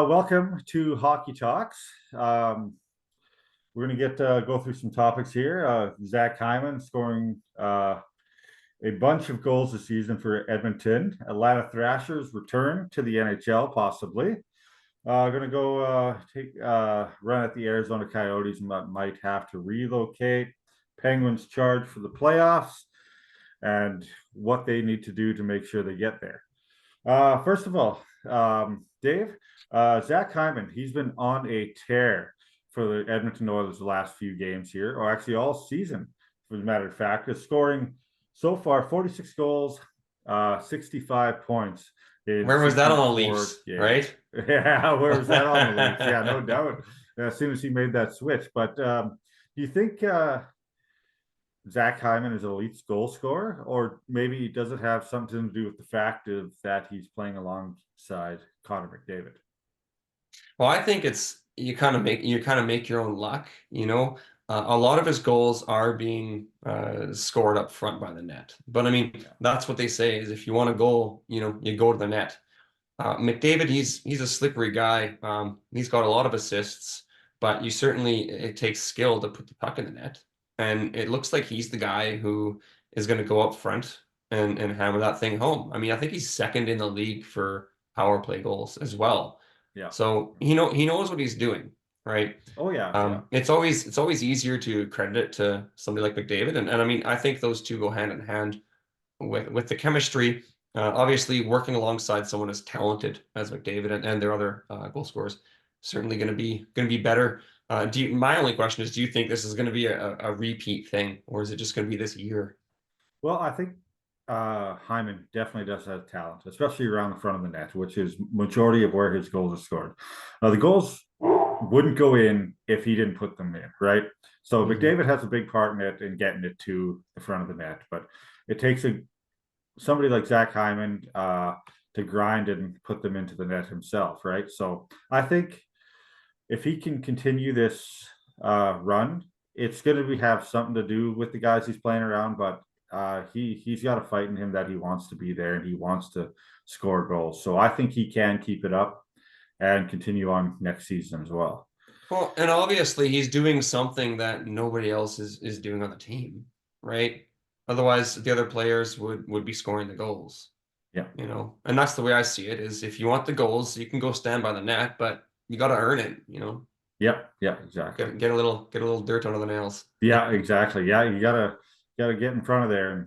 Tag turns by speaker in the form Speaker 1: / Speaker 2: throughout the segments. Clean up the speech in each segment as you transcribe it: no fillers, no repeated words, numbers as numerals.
Speaker 1: Welcome to Hockey Talks. We're going to go through some topics here. Zach Hyman scoring a bunch of goals this season for Edmonton. Atlanta Thrashers return to the NHL, possibly. Going to go take run at the Arizona Coyotes and might have to relocate. Penguins charge for the playoffs and what they need to do to make sure they get there. First of all, Dave, Zach Hyman, he's been on a tear for the Edmonton Oilers the last few games here, or actually all season, for the matter of fact, is scoring so far 46 goals, 65 points in
Speaker 2: Where was that on the
Speaker 1: 64
Speaker 2: Leafs,
Speaker 1: games.
Speaker 2: right?
Speaker 1: Yeah, where was that on the Leafs? Yeah, no doubt. As soon as he made that switch. But do you think Zach Hyman is an elite goal scorer, or maybe does it have something to do with the fact of that he's playing alongside Connor McDavid?
Speaker 2: Well, I think it's you kind of make your own luck, A lot of his goals are being scored up front by the net. But I mean,
Speaker 1: Yeah.
Speaker 2: that's what they say is if you want a goal, you go to the net. McDavid, he's a slippery guy. He's got a lot of assists, but it takes skill to put the puck in the net. And it looks like he's the guy who is going to go up front and hammer that thing home. I mean, I think he's second in the league for power play goals as well.
Speaker 1: Yeah.
Speaker 2: So he knows what he's doing, right?
Speaker 1: Oh yeah, yeah.
Speaker 2: It's always easier to credit it to somebody like McDavid, and I mean I think those two go hand in hand with the chemistry. Obviously, working alongside someone as talented as McDavid and their other goal scorers certainly going to be better. My only question is, do you think this is going to be a repeat thing, or is it just going to be this year?
Speaker 1: Well, I think Hyman definitely does have talent, especially around the front of the net, which is majority of where his goals are scored. The goals wouldn't go in if he didn't put them in, right? So
Speaker 2: Mhm.
Speaker 1: McDavid has a big part in it in getting it to the front of the net, but it takes somebody like Zach Hyman to grind and put them into the net himself, right? So I think if he can continue this run, it's going to have something to do with the guys he's playing around, but he's got a fight in him that he wants to be there and he wants to score goals. So I think he can keep it up and continue on next season as well.
Speaker 2: Well, and obviously he's doing something that nobody else is doing on the team, right? Otherwise, the other players would be scoring the goals,
Speaker 1: Yeah.
Speaker 2: And that's the way I see it is if you want the goals, you can go stand by the net, but you got to earn it.
Speaker 1: Yeah. Yeah. Exactly.
Speaker 2: Get a little dirt under the nails.
Speaker 1: Yeah. Exactly. Yeah. You gotta get in front of there, and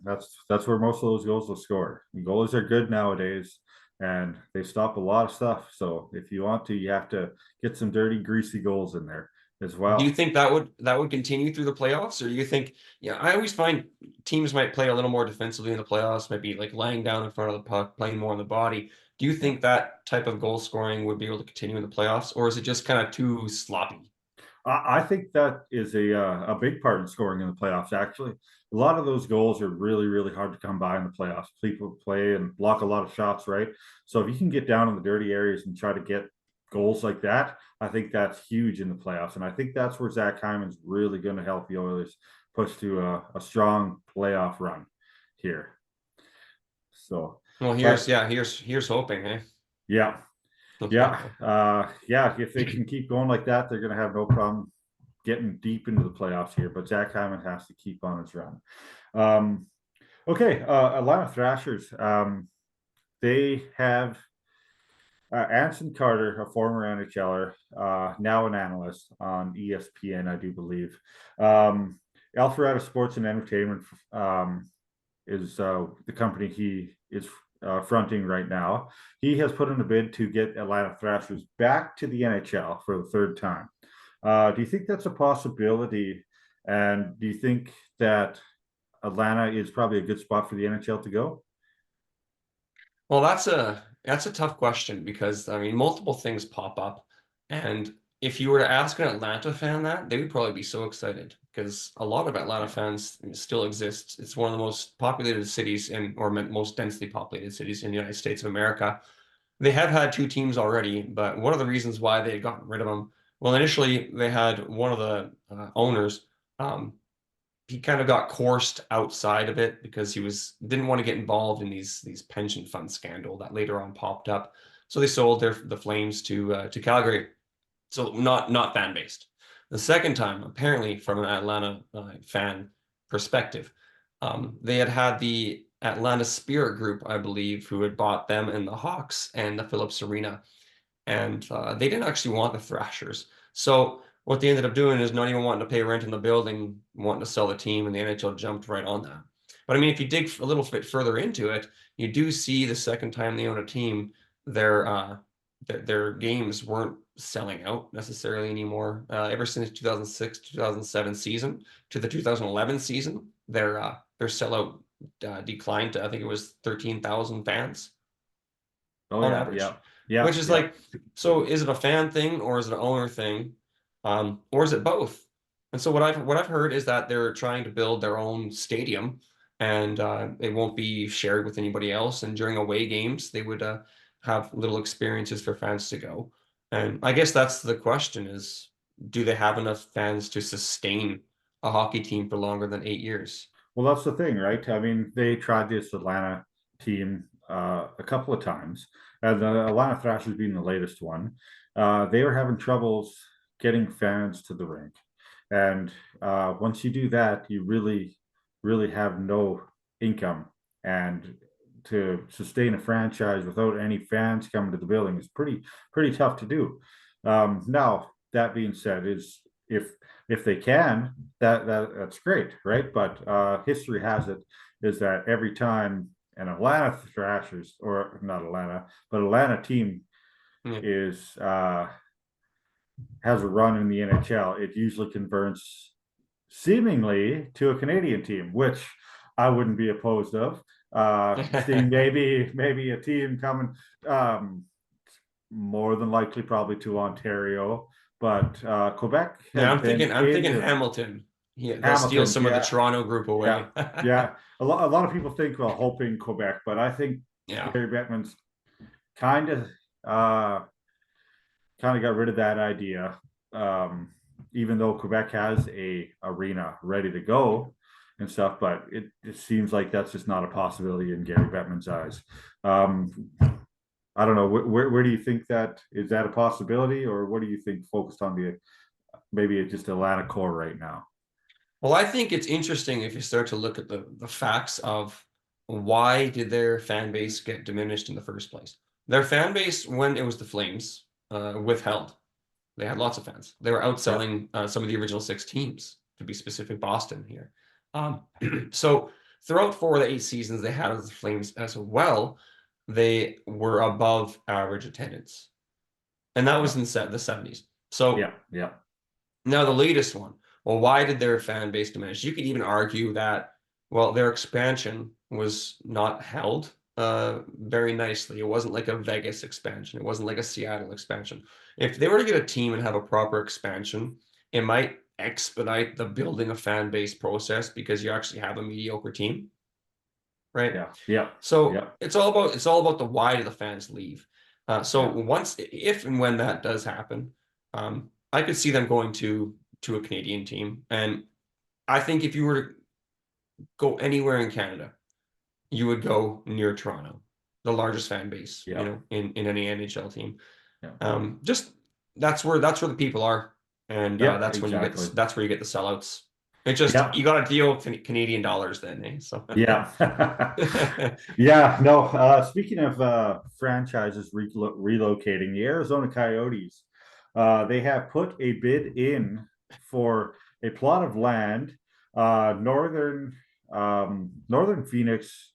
Speaker 1: that's where most of those goals will score. The goalies are good nowadays, and they stop a lot of stuff. So if you want to, you have to get some dirty, greasy goals in there as
Speaker 2: Do you
Speaker 1: well.
Speaker 2: think that would continue through the playoffs, or do you think, yeah, I always find teams might play a little more defensively in the playoffs, might be like laying down in front of the puck, playing more on the body. Do you
Speaker 1: Yeah.
Speaker 2: think that type of goal scoring would be able to continue in the playoffs, or is it just kind of too sloppy?
Speaker 1: I think that is a big part in scoring in the playoffs. Actually, a lot of those goals are really really hard to come by in the playoffs. People play and block a lot of shots, right? So if you can get down in the dirty areas and try to get goals like that, I think that's huge in the playoffs. And I think that's where Zach Hyman's really going to help the Oilers push to a strong playoff run here. So,
Speaker 2: Well, here's
Speaker 1: but
Speaker 2: yeah, here's hoping, eh?
Speaker 1: yeah, yeah. If they can keep going like that, they're going to have no problem getting deep into the playoffs here. But Zach Hyman has to keep on his run. Um, okay, Atlanta Thrashers. They have Anson Carter, a former NHLer, now an analyst on ESPN, I do believe. Alpharetta Sports and Entertainment is the company he is fronting right now. He has put in a bid to get Atlanta Thrashers back to the NHL for the third time. Do you think that's a possibility? And do you think that Atlanta is probably a good spot for the NHL to go?
Speaker 2: Well, that's a tough question because I mean multiple things pop up, and if you were to ask an Atlanta fan that, they would probably be so excited because a lot of Atlanta
Speaker 1: Yeah.
Speaker 2: fans still exist. It's one of the most populated cities or most densely populated cities in the United States of America. They have had two teams already, but one of the reasons why they had gotten rid of them, well, initially they had one of the owners. Um, he kind of got coursed outside of it because he didn't want to get involved in these pension fund scandal that later on popped up. So they sold the Flames to Calgary. So not fan based. The second time, apparently from an Atlanta fan perspective, they had the Atlanta Spirit Group, I believe, who had bought them and the Hawks and the Phillips Arena, and they didn't actually want the Thrashers. So what they ended up doing is not even wanting to pay rent in the building, wanting to sell the team, and the NHL jumped right on that. But I mean, if you dig a little bit further into it, you do see the second time they own a team, their games weren't selling out necessarily anymore. Ever since 2006, 2007 season to the 2011 season, their sellout declined to, I think it was 13,000 fans
Speaker 1: Oh
Speaker 2: on
Speaker 1: yeah,
Speaker 2: average,
Speaker 1: yeah, yeah,
Speaker 2: which is
Speaker 1: yeah.
Speaker 2: like, so is it a fan thing or is it an owner thing? Or is it both? And so what I've heard is that they're trying to build their own stadium, and it won't be shared with anybody else. And during away games, they would have little experiences for fans to go. And I guess that's the question: is do they have enough fans to sustain a hockey team for longer than 8 years?
Speaker 1: Well, that's the thing, right? I mean, they tried this Atlanta team a couple of times, and the Atlanta Thrashers being the latest one. They were having troubles getting fans to the rink, and once you do that, you really, really have no income, and to sustain a franchise without any fans coming to the building is pretty tough to do. Now, that being said, is if they can, that's great, right? But history has it is that every time an Atlanta Thrashers, or not Atlanta, but Atlanta team
Speaker 2: Yeah.
Speaker 1: is has a run in the NHL, it usually converts seemingly to a Canadian team, which I wouldn't be opposed of. Seeing maybe a team coming, more than likely probably to Ontario, but Quebec
Speaker 2: Yeah,
Speaker 1: has
Speaker 2: I'm
Speaker 1: been
Speaker 2: thinking
Speaker 1: in the
Speaker 2: Hamilton. Yeah, they'll steal
Speaker 1: Hamilton,
Speaker 2: some of the
Speaker 1: yeah,
Speaker 2: Toronto group
Speaker 1: yeah,
Speaker 2: away.
Speaker 1: yeah. A lot of people think, well, hoping Quebec, but I think
Speaker 2: Yeah.
Speaker 1: Gary Bettman's kind of uh, kind of got rid of that idea. Um, Even though Quebec has a arena ready to go and stuff, but it seems like that's just not a possibility in Gary Bettman's eyes. Um, I don't know. Where do you think that is that a possibility, or what do you think focused on the maybe it's just Atlanta core right now?
Speaker 2: Well, I think it's interesting if you start to look at the facts of why did their fan base get diminished in the first place. Their fan base, when it was the Flames, withheld. They had lots of fans. They were
Speaker 1: Yeah,
Speaker 2: outselling some of the original six teams, to be specific, Boston here. So throughout 4 of the 8 seasons they had as the Flames as well, they were above average attendance. And that was
Speaker 1: yeah,
Speaker 2: in the 70s. So
Speaker 1: yeah, yeah,
Speaker 2: now the latest one. Well, why did their fan base diminish? You could even argue that, well, their expansion was not held very nicely. It wasn't like a Vegas expansion. It wasn't like a Seattle expansion. If they were to get a team and have a proper expansion, it might expedite the building a fan base process because you actually have a mediocre team, right?
Speaker 1: yeah, yeah,
Speaker 2: So
Speaker 1: yeah,
Speaker 2: it's all about the why do the fans leave. So
Speaker 1: yeah.
Speaker 2: once, if and when that does happen, I could see them going to a Canadian team. And I think if you were to go anywhere in Canada, you would go near Toronto, the largest fan base,
Speaker 1: Yeah,
Speaker 2: in any NHL team.
Speaker 1: yeah,
Speaker 2: Just that's where the people are, and
Speaker 1: yeah, exactly.
Speaker 2: that's where you get the sellouts. It just
Speaker 1: Yeah,
Speaker 2: you got to deal with Canadian dollars then, eh? So
Speaker 1: yeah, yeah. No. Speaking of franchises relocating, the Arizona Coyotes, they have put a bid in for a plot of land, northern Phoenix.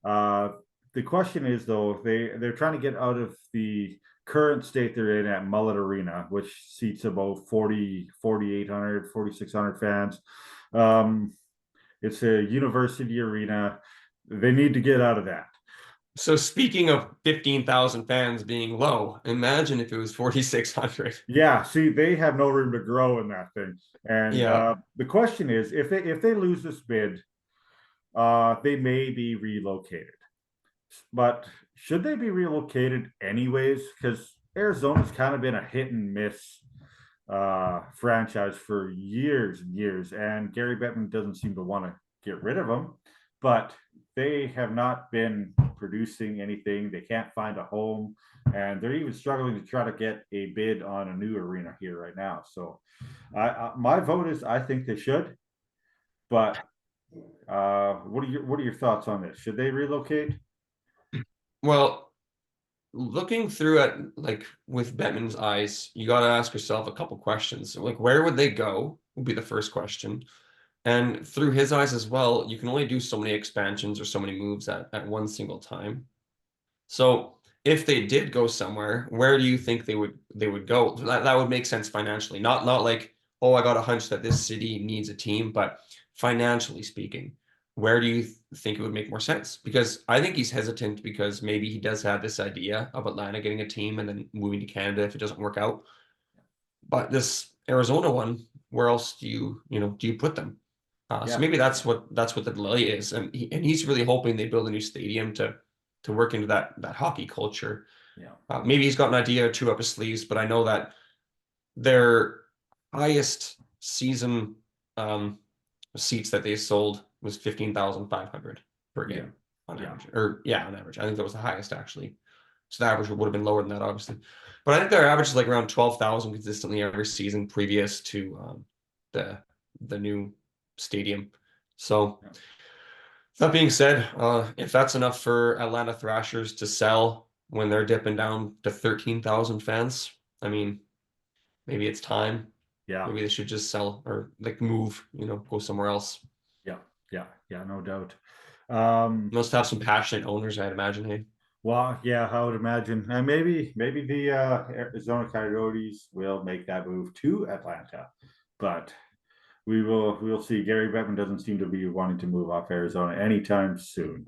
Speaker 1: Uh, the question is though, they're trying to get out of the current state they're in at Mullet Arena, which seats about 4,800, 4,600 fans. Um, it's a university arena. They need to get out of that.
Speaker 2: So speaking of 15,000 fans being low, imagine if it was 4,600.
Speaker 1: Yeah, see, they have no room to grow in that thing. And
Speaker 2: Yeah.
Speaker 1: the question is, if they lose this bid, they may be relocated. But should they be relocated anyways? Because Arizona's kind of been a hit and miss franchise for years and years, and Gary Bettman doesn't seem to want to get rid of them. but they have not been producing anything. They can't find a home, and they're even struggling to try to get a bid on a new arena here right now. So, my vote is I think they should. But what are your thoughts on this? Should they relocate?
Speaker 2: Well, looking through at like with Bettman's eyes, you got to ask yourself a couple questions. Like, where would they go? Would be the first question. And through his eyes as well, you can only do so many expansions or so many moves at one single time. So if they did go somewhere, where do you think they would go? That would make sense financially. Not like, oh, I got a hunch that this city needs a team, but financially speaking, where do you think it would make more sense? Because I think he's hesitant because maybe he does have this idea of Atlanta getting a team and then moving to Canada if it doesn't work out. But this Arizona one, where else do you put them? So
Speaker 1: Yeah,
Speaker 2: maybe that's what the delay is, and he's really hoping they build a new stadium to work into that hockey culture.
Speaker 1: yeah,
Speaker 2: Maybe he's got an idea or two up his sleeves, but I know that their highest season um, seats that they sold was 15,500 per
Speaker 1: yeah,
Speaker 2: game on
Speaker 1: yeah,
Speaker 2: average, or yeah, on average. I think that was the highest actually. So the average would have been lower than that, obviously. But I think their average is like around 12,000 consistently every season previous to the the new stadium. So
Speaker 1: yeah.
Speaker 2: that being said, if that's enough for Atlanta Thrashers to sell when they're dipping down to 13,000 fans, I mean, maybe it's time.
Speaker 1: Yeah.
Speaker 2: Maybe they should just sell or like move, go somewhere else.
Speaker 1: Yeah, yeah, yeah, no doubt.
Speaker 2: Must have some passionate owners, I'd imagine. Hey,
Speaker 1: Well, yeah, I would imagine, and maybe the Arizona Coyotes will make that move to Atlanta, but we'll see. Gary Bettman doesn't seem to be wanting to move off Arizona anytime soon.